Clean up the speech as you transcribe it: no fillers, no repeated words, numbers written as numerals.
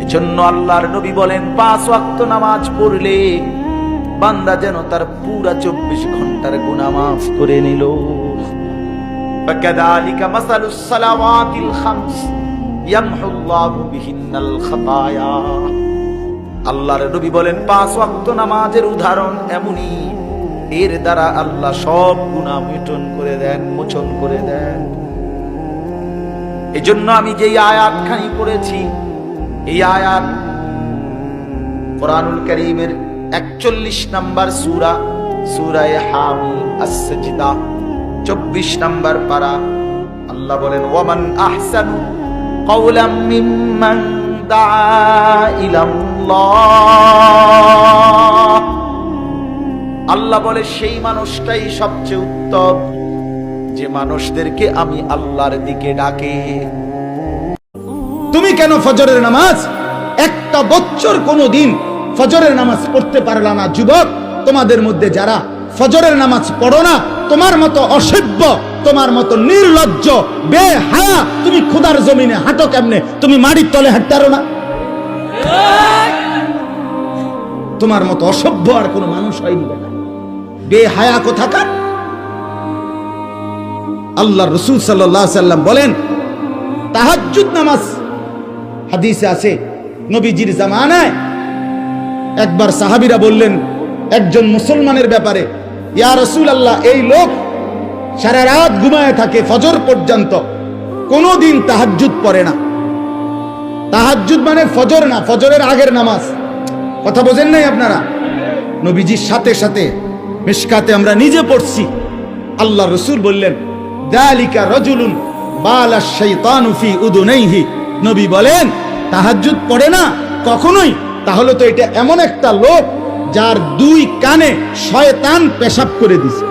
এজন্য আল্লাহর নবী বলেন 5 ওয়াক্ত নামাজ পড়লে বান্দা যেন তার পুরা 24 ঘন্টার গুনাহ মাফ করে নিল। ফাকাযালিকা মাসালুস সালাওয়াতিল খামস ইয়ামহুল্লাহু বিহিন্নাল খাতায়া। আল্লাহর নবী বলেন 5 ওয়াক্ত নামাজের উদাহরণ এমনই, এর দ্বারা আল্লাহ সব গুনাহ মোচন করে দেন। এজন্য আমি যেই আয়াতখানি পড়েছি, এই আয়াত কোরআনুল কারীমের 41 নম্বর সূরা, সূরা হামিম আস-সাজদা 24 নম্বর পারা। আল্লাহ বলেন ওয়ামান আহসানু কাওলাম মিম্মান দাআ ইলাল্লাহ। আল্লাহ বলে সেই মানুষটাই সবচেয়ে উত্তম যে মানুষদেরকে আমি আল্লাহর দিকে ডাকে। তুমি কেন ফজরের নামাজ একটা বছর কোনোদিন ফজরের নামাজ পড়তে পারলা না? যুবক, তোমাদের মধ্যে যারা ফজরের নামাজ পড়ো না, তোমার মতো অসভ্য, তোমার মতো নির্লজ্জ, বেহায়া তুমি খোদার জমিনে হাঁটো কেমনে? তুমি মাটির তলে হাঁটতে পারো না? তোমার মতো অসভ্য আর কোনো মানুষ হয়নি না, বেহায়া কোথাকার। আল্লাহ রাসূল সাল্লাল্লাহু আলাইহি সাল্লাম বলেন তাহাজ্জুদ নামাজ, হাদিসে আছে নবীজির জামানায় একবার সাহাবীরা বললেন একজন মুসলমানের ব্যাপারে, ইয়া রাসূলুল্লাহ, এই লোক সারা রাত ঘুমায় থাকে ফজর পর্যন্ত, কোনোদিন তাহাজ্জুদ পড়ে না। তাহাজ্জুদ মানে ফজর না, ফজরের আগের নামাজ। কথা বোঝেন নাই আপনারা? নবীজির সাথে সাথে মিশকাতে আমরা নিজে পড়ছি, আল্লাহ রাসূল বললেন যালিকা রাজুলুন বালা শাইতানু ফি উদুনাইহি। নবী বলেন তাহাজ্জুদ পড়ে না কখনোই, তাহলে তো এটা এমন একটা লোক যার 2 কানে শয়তান পেশাব করে দিছে।